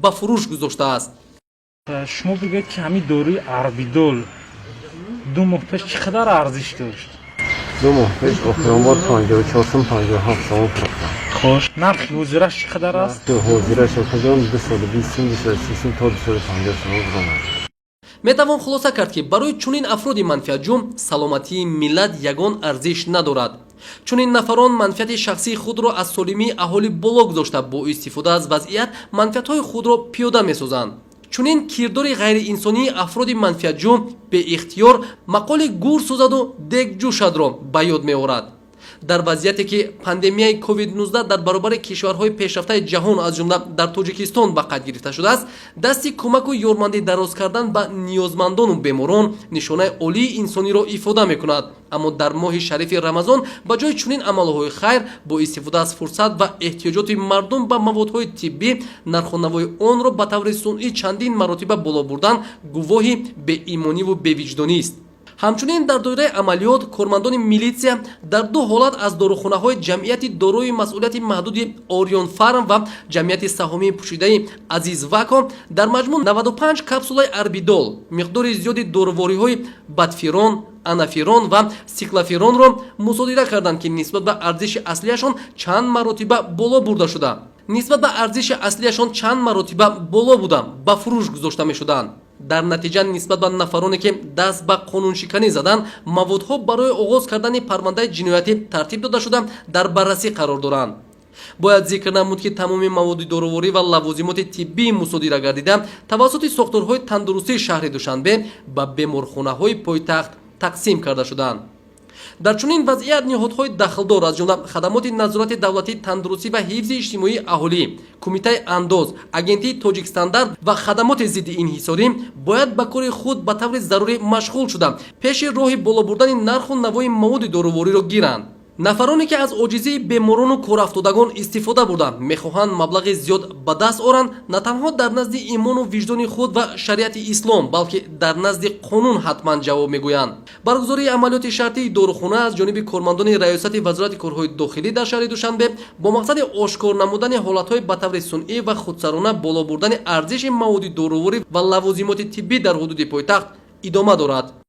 ба фурӯш гузоштааст. шумо бигӯед ки ҳамин дорои арбидол 2 моҳ пеш чӣ қадар арзиш дошт? 2 моҳ пеш охиронбор 54 сум 57 сом фурӯхтам. хош, нархи ҳозираш чӣ қадар аст? ҳозираш охиҷон 2 соли 20 сум 23 сум то 2 соли 50 сум гузонад. метавон хулоса кард ки барои чунин афроди манфиатҷӯ саломатии миллат ягон арзиш надорад. чунин нафарон манфиати шахсии худро аз солимии аҳолӣ боло гузошта бо истифода аз вазъият манфиатҳои худро пиёда месозанд. чунин кирдори ғайриинсонии афроди манфиатҷӯ беихтиёр мақоли гур сӯзаду дег ҷӯшадро ба ёд меорад. дар вазъияте ки пандемияи COVID-19 дар баробари кишварҳои пешрафтаи ҷаҳон аз ҷумла дар тоҷикистон ба қайд гирифта шудааст, дасти кӯмаку ёрмандӣ дароз кардан ба ниёзмандону беморон нишонаи олии инсониро ифода мекунад. аммо дар моҳи шарифи рамазон ба ҷои чунин амалҳои хайр бо истифода аз фурсат ва эҳтиёҷоти мардум ба маводҳои тиббӣ нархунавои онро ба таври сунъӣ чандин маротиба боло бурдан гувоҳи беимониву бевиҷдонист. ҳамчунин дар доираи амалиёт кормандони милитсия дар 2 ҳолат аз дорухонаҳои ҷамъияти дорои масъулияти маҳдуди Орион Фарм ва ҷамъияти саҳомии пӯшидаи Азиз Вако дар маҷмӯъ 95 капсулаи арбидол, миқдори зиёди дорувориҳои бадфирон, анафирон ва сиклофиронро мусодира карданд ки нисбат ба арзиши аслияшон чанд маротиба боло бурда шуда. нисбат ба арзиши аслияшон чанд маротиба боло буда ба фурӯш гузошта мешуданд. дар натиҷа нисбат ба нафароне ки даст ба қонуншиканӣ задан маводҳо барои оғоз кардани парвандаи ҷиноятӣ тартиб дода шуда дар баррасӣ қарор доранд. бояд зикр намуд ки тамоми маводи дороворӣ ва лавозимоти тиббии мусодира гардида тавассути сохторҳои тандурустии шаҳри Душанбе ба беморхонаҳои пойтахт тақсим карда шуданд. дар чунин вазъият ниҳодҳои дахлдор аз ҷумла хадамоти назорати давлатии тандурустӣ ва ҳифзи иҷтимоии аҳолӣ, кумитаи андоз, агентии тоҷикстандарт ва хадамоти зидди инҳисорӣ бояд ба кори худ ба таври зарурӣ машғул шуда пеши роҳи боло бурдани нарху навои маводи доровориро гиранд. нафароне ки аз оҷизии беморону корафтодагон истифода бурда мехоҳанд маблағи зиёд ба даст оранд, на танҳо дар назди имону виҷдони худ ва шариати ислом, балки дар назди қонун ҳатман ҷавоб мегӯянд. баргузории амалиёти шартии дорухона аз ҷониби кормандони раёсати вазорати корҳои дохилӣ дар шаҳри Душанбе бо мақсади ошкор намудани ҳолатҳои ба таври сунъӣ ва худсарона боло бурдани арзиши маводи дороворӣ ва лавозимоти тиббӣ дар ҳудуди пойтахт идома дорад.